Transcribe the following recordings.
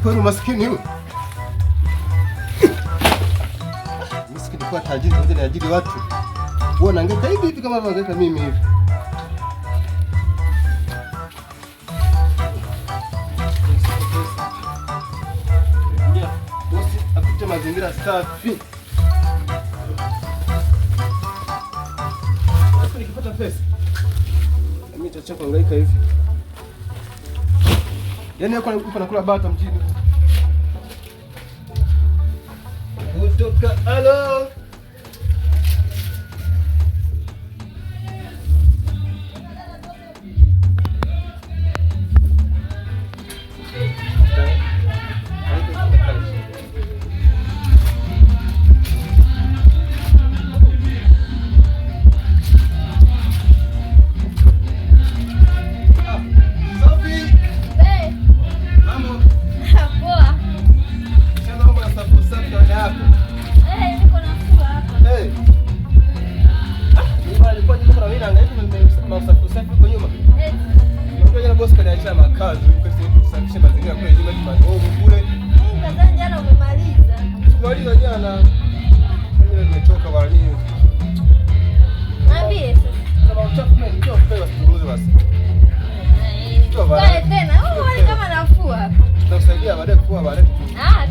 Kwani maskini huyu? Maskini kwa tajiri ndio ajiri watu. Wewe unahangaika hivi kama unahangaika mimi hivi. Ndio, bosi akute mazingira safi. Hapo nikipata pesa. Mimi nitachoka kuhangaika hivi. Yaani yuko nakula bata mjini. Kutoka alo.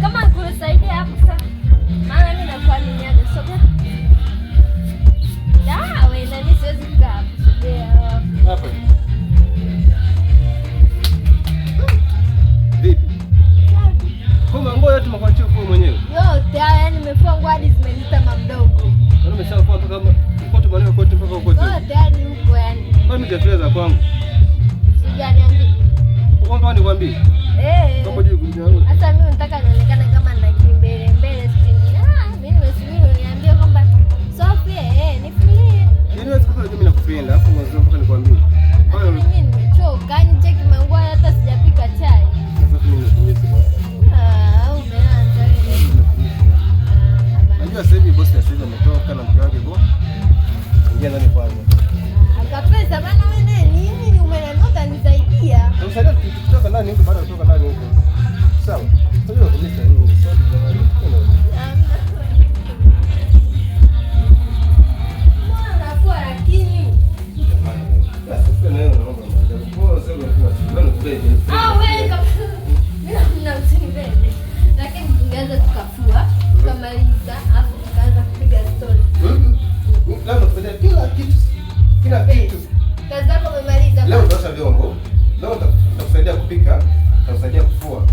Kama kunisaidia hapo sasa. Maana mimi nakuaminiaga soga. Wewe na mimi siwezi kukaa hapo. Hapa. Vipi? Kama nguo yote mkwachio kwa mwenyewe. Yote haya nimefua nguo hadi zimenita mamdogo. Wewe umeshafua mpaka kote maneno kote mpaka kote. Yote hadi huko yani. Kwa nini gafeza kwangu? Sijaniambia. Kwamba nikwambie. Kama juu kunyangu. Sasa mimi nataka nionekane kama nina kimbele mbele sisi. Mimi nimesubiri uniambie kwamba Sophie, nifulie. Yaani wewe sikuwa mimi nakupenda, afu mwanzo mpaka nikwambie. Mimi nimechoka, ni cheki manguo hata sijapika chai. Sasa mimi nimetumia Umeanza wewe. Najua sasa hivi bosi sasa hivi ametoka na mke wake bo. Ingia ndani kwanza. Akapesa bana wewe nini umenanota nisaidia. Usaidia kutoka ndani huko baada ya kutoka ndani huko. Sawa. Unajua kumisa hiyo swali jamani. Kila kitu. Kazi zako umemaliza. Leo nitaosha vyombo. Leo nitakusaidia kupika, nitakusaidia kufua.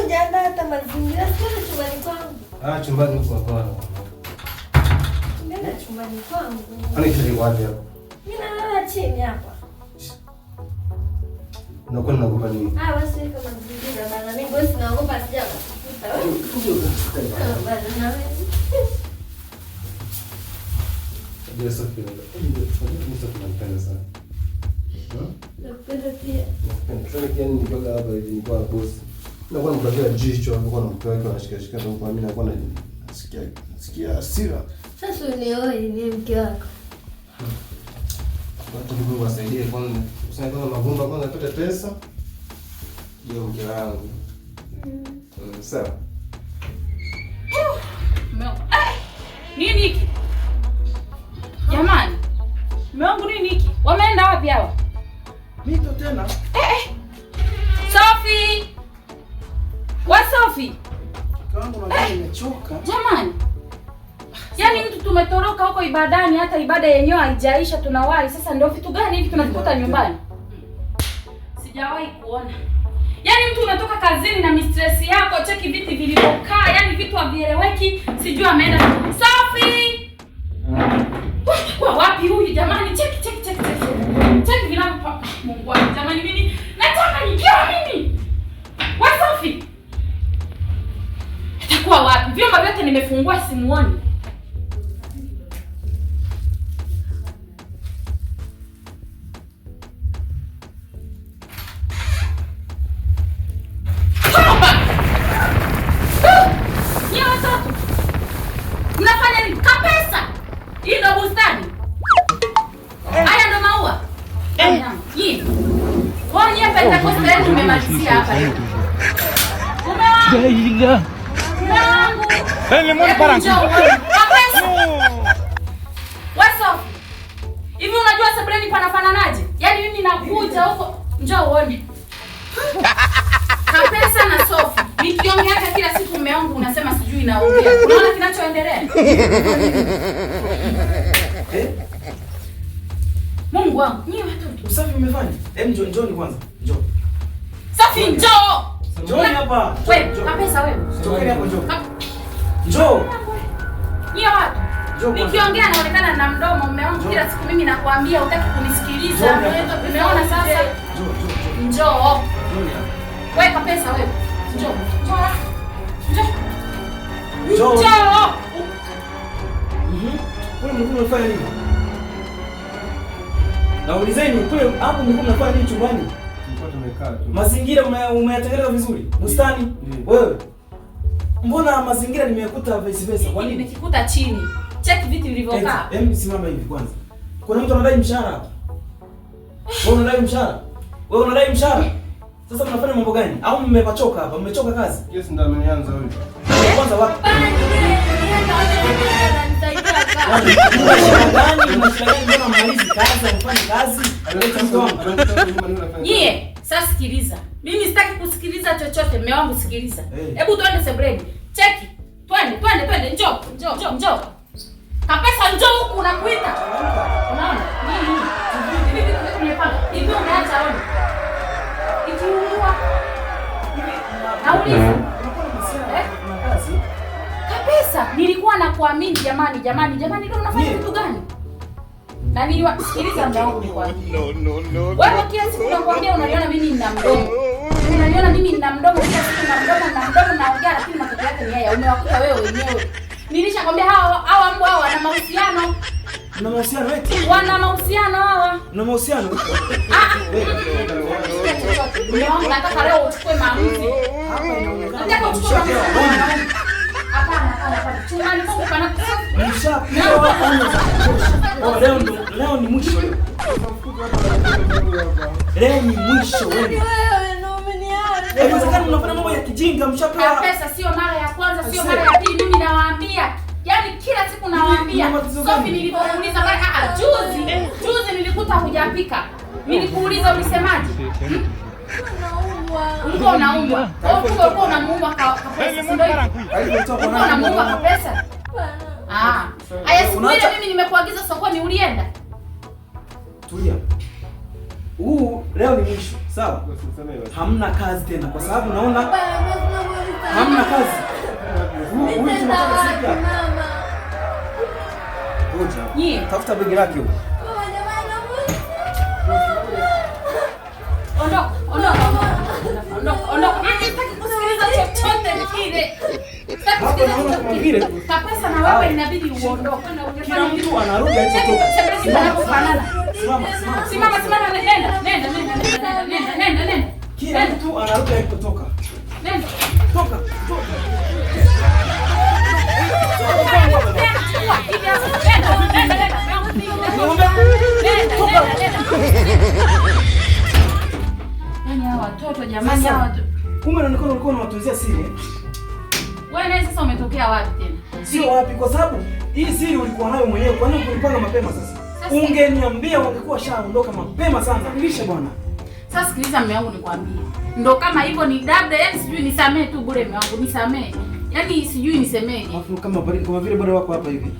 Hujaandaa hata mazingira, sio chumbani kwangu. Chumbani huko hapana. Nenda chumbani kwangu. Kwani kile wapi hapo? Mimi nalala chini hapa. Unakuwa unaogopa nini? Basi kama mazingira bana, mimi bosi naogopa sija kukuta wewe. Bana na wewe. Ndio Sophie. Ndio tunapenda sana. Napenda pia. Napenda kiani nitoka hapa hivi nilikuwa bosi. Nakuwa mkatia jicho hapo na mke wake anashikashika hapo kwa mimi nakuwa nasikia hasira. Sasa unioe ni mke wako. Watu ndio wasaidie kwanza. Usina kama mavumba kwanza apate pesa. Ndio mke wangu. Sawa. Nini hiki? Jamani. Mume nini hiki? Wameenda wapi hawa? Mito tena. Sophie! Wa Sophie! Kwangu na mimi nimechoka. Jamani. Yaani mtu tumetoroka huko ibadani, hata ibada yenyewe haijaisha tunawahi. Sasa ndio vitu gani hivi tunavikuta nyumbani? Sijawahi kuona. Yaani mtu umetoka kazini na mistress yako, cheki viti vilivyokaa, yaani vitu havieleweki, sijui ameenda. Sophie! Kwa wapi huyu jamani? Cheki. Cheki vinavyopa. Mungu wangu jamani, mimi nataka nikiwa mimi. Wa Sophie! Itakuwa wapi? Vyombo vyote nimefungua simuoni. tunamalizia hapa hivi. Umeona? Hivi unajua Sebreni panafananaje? Yaani mimi nakuja huko, njoo uone. Kapesa na Sofi. Nikiongea hata kila siku mume wangu unasema sijui naongea. Unaona kinachoendelea? Mungu wangu, nyie watoto. Usafi umefanya? Njoo kwanza. Njoo. Safi njoo. Njoo hapa. Wewe, Kapesa wewe. Tokeni hapo njoo. Njoo. Nyie watu. Nikiongea naonekana na mdomo mume wangu kila siku mimi nakwambia hutaki kunisikiliza. Umeona sasa? Njoo. Wewe Kapesa wewe. Njoo. Njoo. Njoo. Wewe mlikuwa unafanya nini? Naulizeni kule hapo mlikuwa mnafanya nini chumbani? Tulikuwa tumekaa tu. Mazingira umeyatengeneza vizuri? Bustani? Wewe. Mbona mazingira nimekuta vice versa? Kwa nini? Nimekikuta chini. Check vitu vilivyokaa. Hebu simama hivi kwanza. Kuna mtu anadai mshahara hapa. Wewe unadai mshahara? Wewe unadai mshahara? Sasa mnafanya mambo gani? Au mmepachoka hapa? Mmechoka kazi? Yes, ndio amenianza huyu. Kwanza wapi? Nyie, sasa sikiliza. Mimi sitaki kusikiliza chochote, mume wangu sikiliza. Hebu tuende Sebreni. Cheki. Twende. Njoo. Kapesa njoo huku nakuita. Unaona? Hivi umeacha ona. Ikiungua. Nauliza. Kapesa, nilikuwa nakuamini jamani, ndio unafanya kitu gani? Na niliwasikiliza muda wangu kwa. Wewe kila siku unakuambia unaniona mimi nina mdomo. Unaniona mimi nina mdomo, kila siku na mdomo naongea lakini matokeo yake ni haya. Umewakuta wewe wenyewe. Nilishakwambia hawa mbwa hawa wana mahusiano. Una mahusiano eti? Wana mahusiano hawa. Una mahusiano? Wewe nataka leo uchukue maamuzi. Hapa inaonekana. Nataka uchukue maamuzi. Hapana. Chumani kwa kana. Leo ni mwisho. Leo ni mwisho wewe. Inawezekana mnafanya mambo ya kijinga mshapewa. Pesa sio mara ya kwanza, sio mara ya pili mimi nawaambia. Yaani kila siku nawaambia. Sofi nilipokuuliza mara juzi nilikuta hujapika. Nilikuuliza ulisemaje? Ulikuwa unaumwa. Ulikuwa unamuumwa Kapesa. Ulikuwa unamuumwa Kapesa. Aya siku ile mimi nimekuagiza sokoni ulienda? Tulia. Leo ni mwisho. Sawa? Hamna kazi tena kwa sababu naona hamna kazi. Ngoja. Tafuta begi lake huko. Ondoka. Sitaki kusikiliza chochote kile. Kapesa na wewe inabidi uondoke na ungefanya. Kila mtu anarudi alipotoka. Simama, nenda. Kila mtu anarudi alipotoka. Nenda. Toka. Watoto jamani hawa. Kumbe unaonekana ulikuwa unawatunzia siri. Wewe naye sasa umetokea wapi tena? Sio wapi kwa sababu hii siri ulikuwa nayo mwenyewe. Kwa nini ulipanga mapema sasa? Ungeniambia ungekuwa shaondoka mapema sana. Nilisha bwana. Sasa sikiliza mume wangu nikwambie. Ndio kama hivyo ni dabda, yaani sijui nisamee tu bure mume wangu, nisamee. Yaani sijui nisemeje. Afu kama vile bado wako hapa hivi.